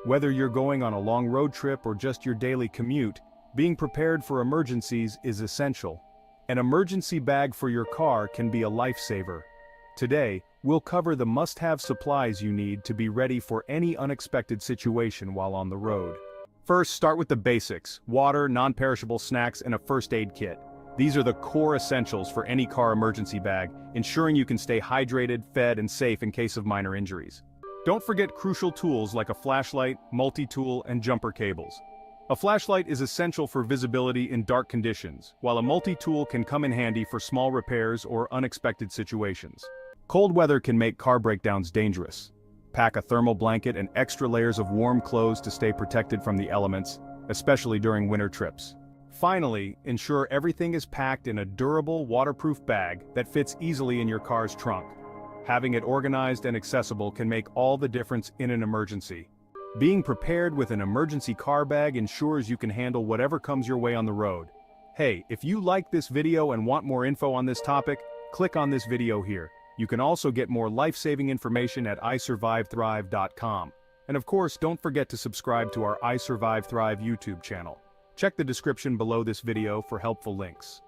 Whether you're going on a long road trip or just your daily commute, being prepared for emergencies is essential. An emergency bag for your car can be a lifesaver. Today, we'll cover the must-have supplies you need to be ready for any unexpected situation while on the road. First, start with the basics: water, non-perishable snacks, and a first aid kit. These are the core essentials for any car emergency bag, ensuring you can stay hydrated, fed, and safe in case of minor injuries. Don't forget crucial tools like a flashlight, multi-tool, and jumper cables. A flashlight is essential for visibility in dark conditions, while a multi-tool can come in handy for small repairs or unexpected situations. Cold weather can make car breakdowns dangerous. Pack a thermal blanket and extra layers of warm clothes to stay protected from the elements, especially during winter trips. Finally, ensure everything is packed in a durable, waterproof bag that fits easily in your car's trunk. Having it organized and accessible can make all the difference in an emergency. Being prepared with an emergency car bag ensures you can handle whatever comes your way on the road. Hey, if you like this video and want more info on this topic, click on this video here. You can also get more life-saving information at isurvivethrive.com. And of course, don't forget to subscribe to our I Survive Thrive YouTube channel. Check the description below this video for helpful links.